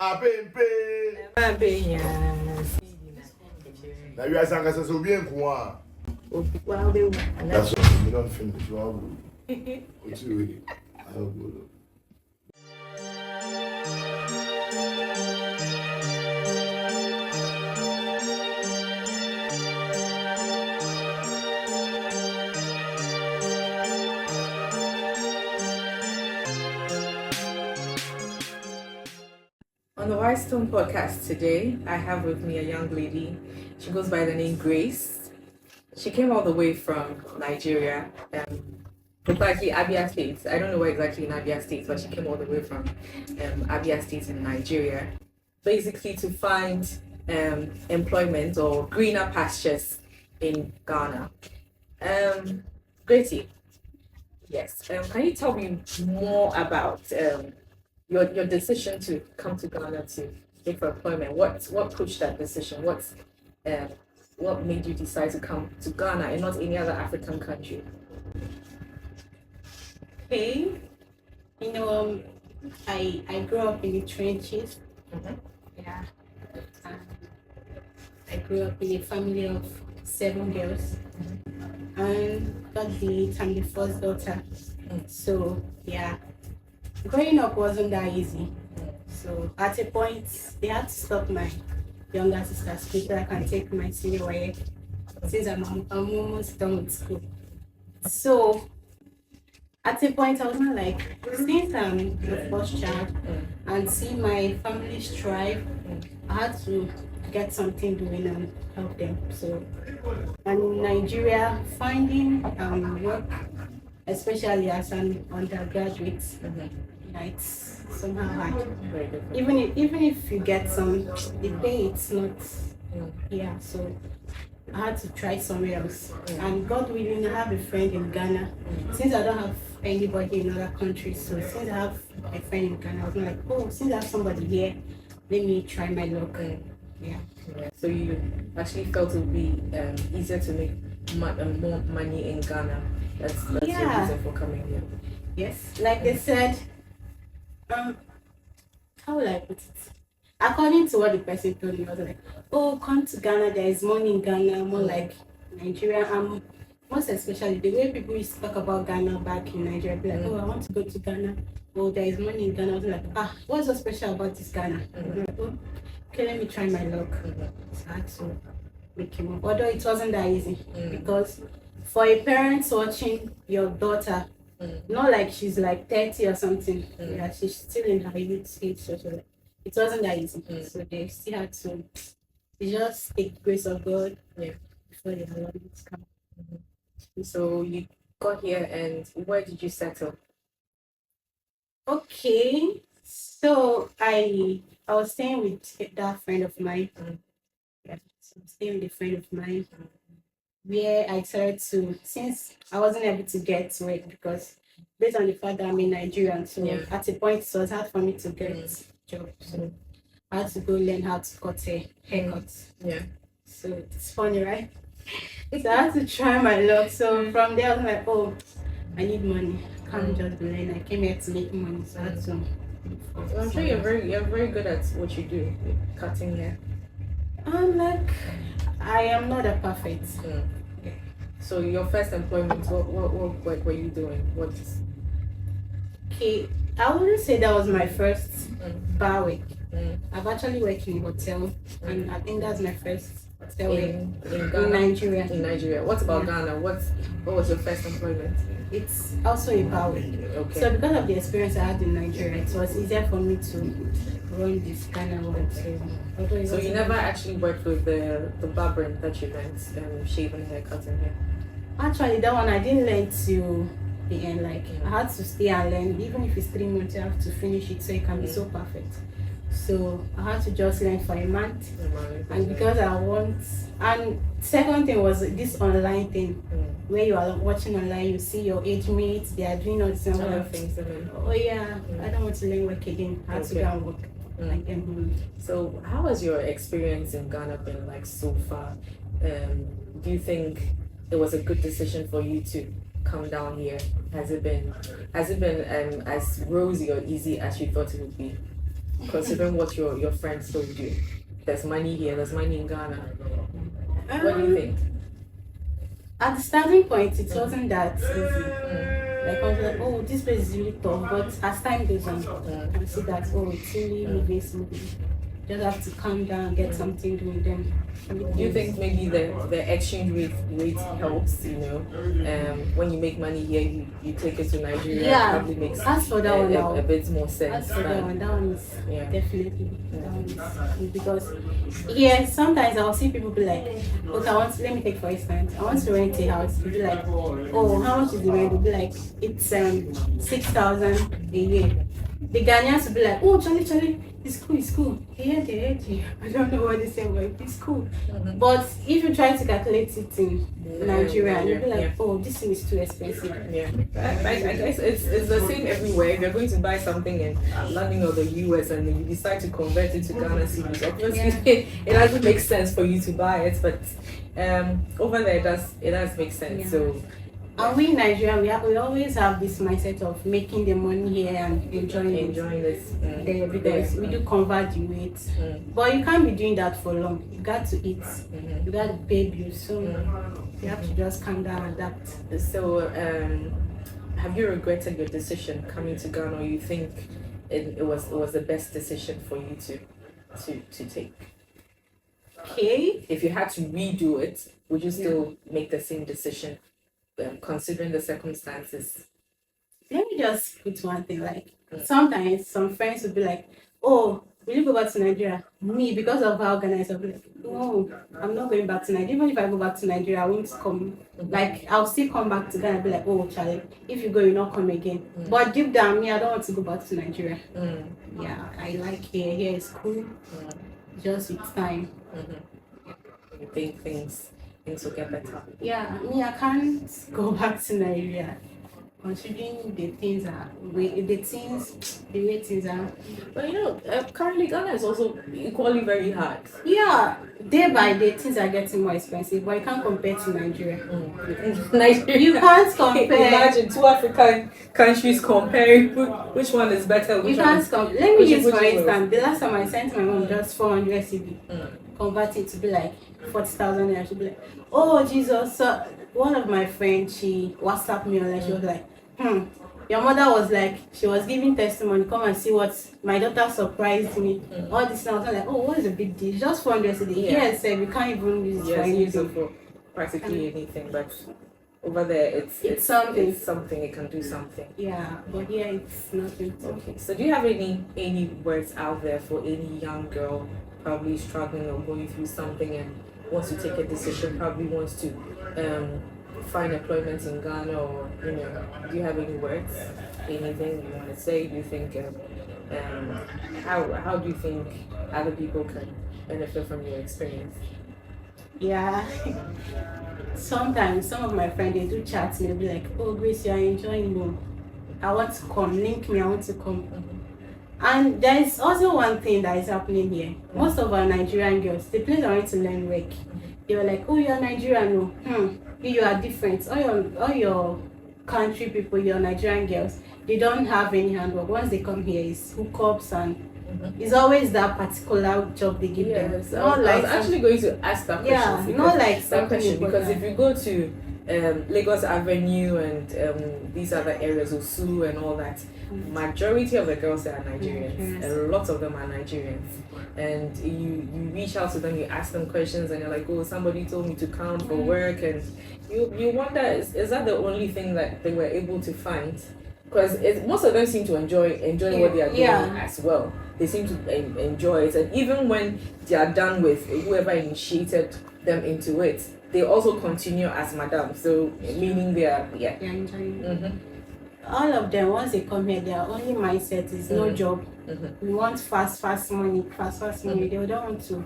Now you guys are so bien for that's what you don't finish. On the Whitestone Podcast today, I have with me a young lady. She goes by the name Grace. She came all the way from Nigeria, exactly Abia State. I don't know where exactly in Abia State, but she came all the way from Abia State in Nigeria, basically to find employment or greener pastures in Ghana. Gracie, yes. Can you tell me more about your decision to come to Ghana to look for employment? What pushed that decision? What made you decide to come to Ghana and not any other African country? Okay, I grew up in the trenches. Mm-hmm. Yeah, I grew up in a family of 7 girls, and got the I'm the first daughter. So yeah, growing up wasn't that easy. So at a point, they had to stop my younger sister's school so I can take my senior year since I'm almost done with school. So at a point, I was not like, since I'm the first child and see my family strive, I had to get something doing and help them. So, and in Nigeria, finding work, especially as an undergraduate, it's somehow hard. Even if you get some, the pay it's not. Yeah, so I had to try somewhere else. And God willing, I have a friend in Ghana. Since I don't have anybody in other countries, so since I have a friend in Ghana, I was like, oh, since I have somebody here, let me try my luck. Yeah. So you actually felt it would be easier to make more money in Ghana. That's your reason for coming here. Yes, like they said, how will I put it? According to what the person told me, I was like, oh, come to Ghana, there is money in Ghana, more like Nigeria. Most especially the way people used to talk about Ghana back in Nigeria, be like, oh, I want to go to Ghana. Oh, there is money in Ghana. I was like, what's so special about this Ghana? I was like, oh, okay, let me try my luck. So I had to make him up. Although it wasn't that easy, because for a parent watching your daughter, not like she's like 30 or something, yeah, she's still in her youth age, so it wasn't that easy. So they still had to just take the grace of God before they allowed it to come. So you got here, and where did you settle? Okay, so I was staying with that friend of mine. Yeah, so I was staying with a friend of mine, where I started to, since I wasn't able to get work because based on the fact that I'm a Nigerian, so at a point it was hard for me to get a job. So I had to go learn how to cut a haircut. Yeah. So it's funny, right? So I had to try my luck. So from there I was like, oh, I need money. I can't just learn. I came here to make money, so I had to. I'm sure you're very good at what you do, cutting hair. I am not a perfect. So your first employment, what were you doing? Okay, I wouldn't say that was my first bar week. I've actually worked in a hotel, and I think that's my first hotel in Nigeria. In Nigeria. What about Ghana? What was your first employment? It's also a bar week. Okay. So because of the experience I had in Nigeria, it was easier for me to run this kind of work. So you never actually worked with the barbering that you meant, shaving hair, cutting hair? Actually, that one I didn't learn till the end. Like I had to stay and learn. Even if it's 3 months, you have to finish it so it can be so perfect. So I had to just learn for a month. And because I want, and second thing was this online thing, where you are watching online, you see your age mates, they are doing all these other things. Oh yeah, I don't want to learn work again. I had to go and work. So how has your experience in Ghana been like so far? Do you think it was a good decision for you to come down here? Has it been as rosy or easy as you thought it would be? considering what your friends told you? There's money here, there's money in Ghana. What do you think? At the starting point, it wasn't that easy. Like I was like, oh, this place is really tough. But as time goes on, I see that, oh, it's really moving smoothly. Just have to calm down, get something doing. Then Do you think maybe the exchange rate helps? When you make money here, you take it to Nigeria. Yeah, Probably makes as for that one, a bit more sense. As for that one is Yeah. definitely that one is because yeah, sometimes I'll see people be like, okay, let me take for instance, I want to rent a house. You'll be like, oh, how much is the rent? They'll be like, it's 6,000 a year. The Ghanaians will be like, oh, Charlie, it's cool. They hate you. I don't know what they say, but it's cool. But if you try to calculate it in Nigeria, you'll be like, oh, this thing is too expensive. Yeah, I guess it's the same everywhere. If you're going to buy something in London or the US and then you decide to convert it to Ghana cedis, it doesn't make sense for you to buy it, but over there it does make sense. Yeah. So. And we in Nigeria, we always have this mindset of making the money here and enjoying this there because we do convert the weight. But you can't be doing that for long. You got to eat. You got to pay bills. So you have to just calm down and adapt. So have you regretted your decision coming to Ghana, or you think it was the best decision for you to take? Okay. If you had to redo it, would you still make the same decision? Considering the circumstances. Let me just put one thing, like sometimes some friends would be like, oh, will you go back to Nigeria? Me, because of how organized, I'll be like, no, I'm not going back to Nigeria. Even if I go back to Nigeria, I won't come. Like, I'll still come back to Ghana and be like, oh, Charlie, if you go, you'll not come again. But deep down, me, I don't want to go back to Nigeria. Yeah, I like here. Here is cool. Just with time. You think things will get better? Yeah, me, I can't go back to Nigeria. Considering the way things are. But currently Ghana is also equally very hard. Yeah, day by day things are getting more expensive, but you can't compare to Nigeria. Nigeria. You can't compare. Imagine two African countries comparing which one is better. You can't compare. Let me use for instance, the last time I sent my mom just 400 CB, convert it to be like 40,000 naira. She'll be like, oh Jesus. So one of my friends, she WhatsApped me and she was like, your mother was like, she was giving testimony, come and see what my daughter surprised me. All this now, I was like, oh, what is the big deal? Just 400 a day. Here I said we can't even use it for anything. For practically anything, but over there it's something. It's something, it can do something. Yeah, but here it's nothing. Okay. So do you have any words out there for any young girl probably struggling or going through something and wants to take a decision, probably wants to find employment in Ghana, or do you have any words, anything you want to say? Do you think how do you think other people can benefit from your experience? Yeah, sometimes some of my friends, they do chat me, they'll be like, oh Grace, you are enjoying me, I want to come, link me, I want to come. And there is also one thing that is happening here. Most of our Nigerian girls, the place I went to learn work, they were like, oh, you're Nigerian, no. You are different. All your country people, your Nigerian girls, they don't have any handwork. Once they come here, it's hookups and it's always that particular job they give them. Yes, I was actually going to ask that question. Yeah, not like that question, because if you go to Lagos Avenue and these other areas, Osu and all that, majority of the girls are Nigerians. A lot of them are Nigerians. And you reach out to them, you ask them questions, and you're like, oh, somebody told me to come for work, and you wonder, is that the only thing that they were able to find? Because most of them seem to enjoy what they are doing as well. They seem to enjoy it, and even when they are done with whoever initiated them into it, they also continue as madam. So meaning they are enjoying. All of them, once they come here, their only mindset is no job. We want fast money. They don't want to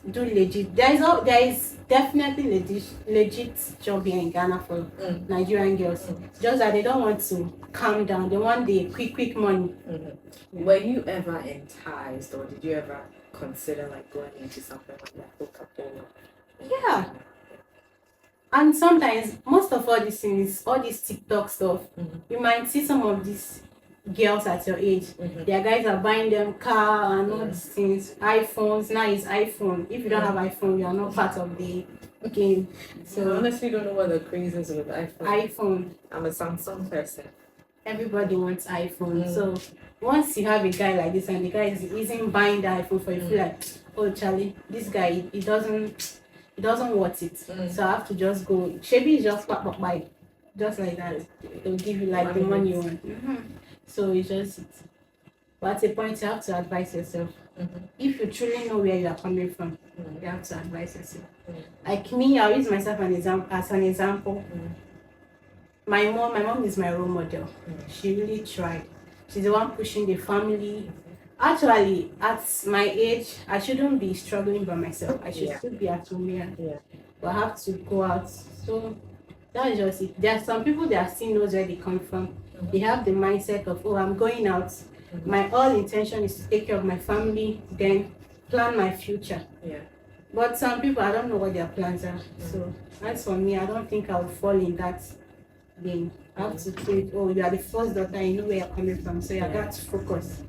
do legit. There is definitely legit job here in Ghana for Nigerian girls. Just that they don't want to calm down. They want the quick money. Were you ever enticed, or did you ever consider like going into something like that? Yeah. And sometimes, most of all these things, all this TikTok stuff, you might see some of these girls at your age. Their guys are buying them car and all these things, iPhones. Now it's iPhone. If you don't have iPhone, you are not part of the game. So I honestly don't know what the craze is with iPhone. I'm a Samsung person. Everybody wants iPhone. So once you have a guy like this and the guy isn't buying the iPhone for you, feel like, oh Charlie, this guy he doesn't want it. So I have to just go. Shebi is just buy, just like that. They'll give you like the money you want. So it's just. But at a point, you have to advise yourself. If you truly know where you are coming from, you have to advise yourself. Like me, I'll use myself as an example. My mom is my role model. She really tried. She's the one pushing the family. Actually, at my age, I shouldn't be struggling by myself. I should still be at home here. But I have to go out. So that's just it. There are some people that still knows where they come from. They have the mindset of, oh, I'm going out. My all intention is to take care of my family, then plan my future. But some people, I don't know what their plans are. So as for me, I don't think I will fall in that game. I have to think, oh, you are the first daughter, you know where you're coming from, so you got to focus.